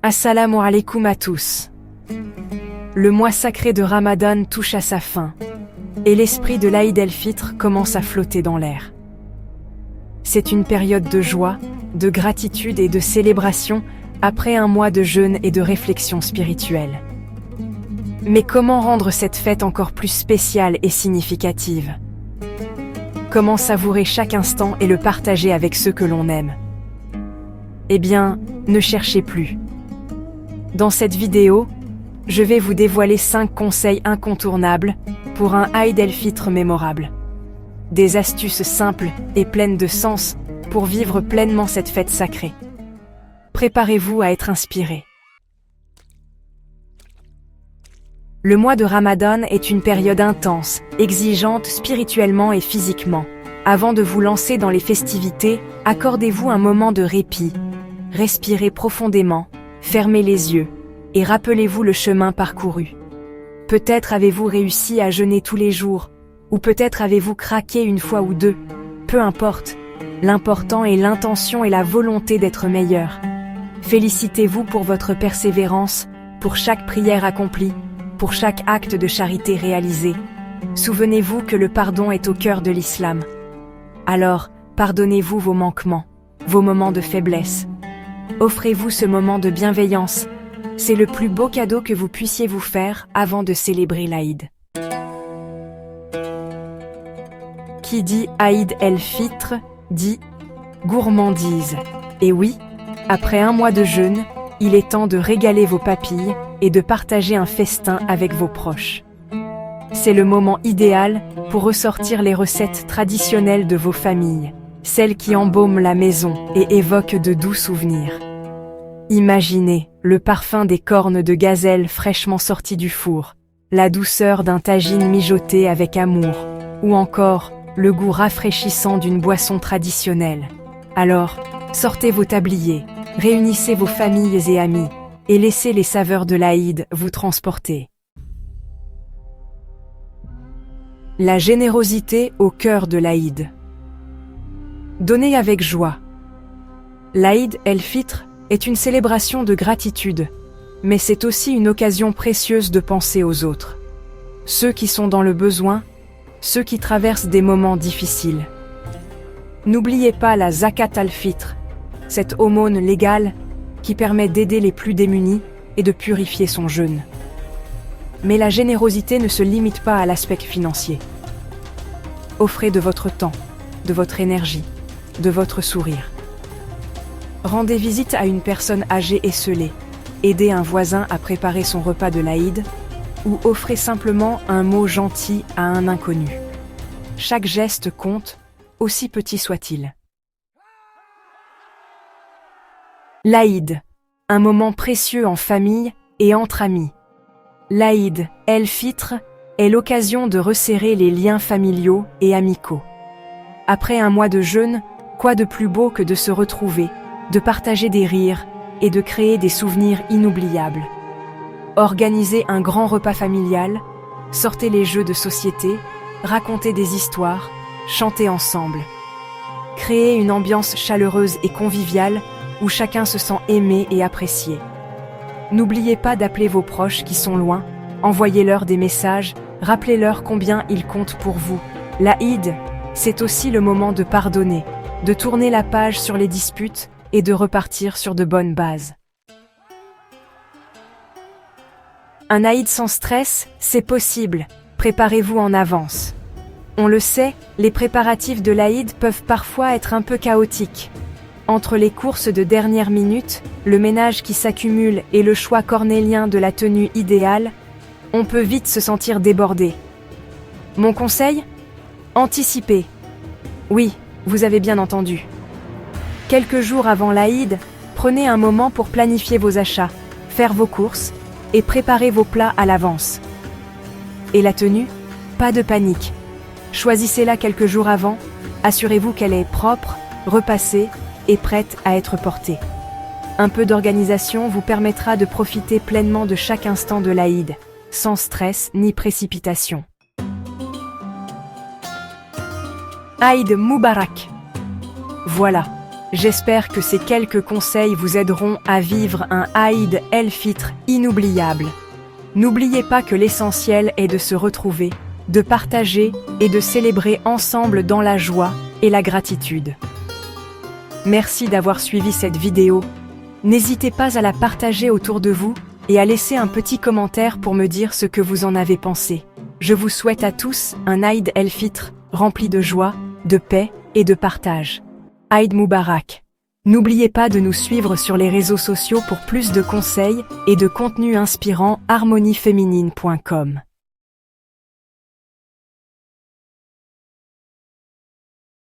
Assalamu alaikum à tous. Le mois sacré de Ramadan touche à sa fin, et l'esprit de l'Aïd el-Fitr commence à flotter dans l'air. C'est une période de joie, de gratitude et de célébration après un mois de jeûne et de réflexion spirituelle. Mais comment rendre cette fête encore plus spéciale et significative? Comment savourer chaque instant et le partager avec ceux que l'on aime? Eh bien, ne cherchez plus. Dans cette vidéo, je vais vous dévoiler 5 conseils incontournables pour un Aïd el-Fitr mémorable. Des astuces simples et pleines de sens pour vivre pleinement cette fête sacrée. Préparez-vous à être inspiré. Le mois de Ramadan est une période intense, exigeante spirituellement et physiquement. Avant de vous lancer dans les festivités, accordez-vous un moment de répit. Respirez profondément, fermez les yeux, et rappelez-vous le chemin parcouru. Peut-être avez-vous réussi à jeûner tous les jours, ou peut-être avez-vous craqué une fois ou deux. Peu importe, l'important est l'intention et la volonté d'être meilleur. Félicitez-vous pour votre persévérance, pour chaque prière accomplie, pour chaque acte de charité réalisé. Souvenez-vous que le pardon est au cœur de l'islam. Alors, pardonnez-vous vos manquements, vos moments de faiblesse. Offrez-vous ce moment de bienveillance. C'est le plus beau cadeau que vous puissiez vous faire avant de célébrer l'Aïd. Qui dit Aïd el-Fitr, dit gourmandise. Et oui, après un mois de jeûne, il est temps de régaler vos papilles et de partager un festin avec vos proches. C'est le moment idéal pour ressortir les recettes traditionnelles de vos familles, celles qui embaument la maison et évoquent de doux souvenirs. Imaginez le parfum des cornes de gazelle fraîchement sorties du four, la douceur d'un tagine mijoté avec amour, ou encore le goût rafraîchissant d'une boisson traditionnelle. Alors, sortez vos tabliers, réunissez vos familles et amis, et laissez les saveurs de l'Aïd vous transporter. La générosité au cœur de l'Aïd. Donnez avec joie. L'Aïd el-Fitr est une célébration de gratitude, mais c'est aussi une occasion précieuse de penser aux autres. Ceux qui sont dans le besoin, ceux qui traversent des moments difficiles. N'oubliez pas la Zakat al-Fitr, cette aumône légale qui permet d'aider les plus démunis et de purifier son jeûne. Mais la générosité ne se limite pas à l'aspect financier. Offrez de votre temps, de votre énergie, de votre sourire. Rendez visite à une personne âgée esseulée, aidez un voisin à préparer son repas de l'Aïd, ou offrez simplement un mot gentil à un inconnu. Chaque geste compte, aussi petit soit-il. L'Aïd, un moment précieux en famille et entre amis. L'Aïd el-Fitr est l'occasion de resserrer les liens familiaux et amicaux. Après un mois de jeûne, quoi de plus beau que de se retrouver, de partager des rires et de créer des souvenirs inoubliables. Organisez un grand repas familial, sortez les jeux de société, racontez des histoires, chantez ensemble. Créez une ambiance chaleureuse et conviviale où chacun se sent aimé et apprécié. N'oubliez pas d'appeler vos proches qui sont loin, envoyez-leur des messages, rappelez-leur combien ils comptent pour vous. L'Aïd, c'est aussi le moment de pardonner, de tourner la page sur les disputes et de repartir sur de bonnes bases. Un Aïd sans stress, c'est possible, préparez-vous en avance. On le sait, les préparatifs de l'Aïd peuvent parfois être un peu chaotiques. Entre les courses de dernière minute, le ménage qui s'accumule et le choix cornélien de la tenue idéale, on peut vite se sentir débordé. Mon conseil ? Anticipez. Oui, vous avez bien entendu. Quelques jours avant l'Aïd, prenez un moment pour planifier vos achats, faire vos courses et préparer vos plats à l'avance. Et la tenue ? Pas de panique. Choisissez-la quelques jours avant, assurez-vous qu'elle est propre, repassée et prête à être portée. Un peu d'organisation vous permettra de profiter pleinement de chaque instant de l'Aïd, sans stress ni précipitation. Aïd Moubarak. Voilà, J'espère que ces quelques conseils vous aideront à vivre un Aïd el-Fitr inoubliable. N'oubliez pas que l'essentiel est de se retrouver, de partager et de célébrer ensemble dans la joie et la gratitude. Merci d'avoir suivi cette vidéo. N'hésitez pas à la partager autour de vous et à laisser un petit commentaire pour me dire ce que vous en avez pensé. Je vous souhaite à tous un Aïd el-Fitr rempli de joie, de paix et de partage. Aïd Moubarak. N'oubliez pas de nous suivre sur les réseaux sociaux pour plus de conseils et de contenus inspirants harmonieféminine.com.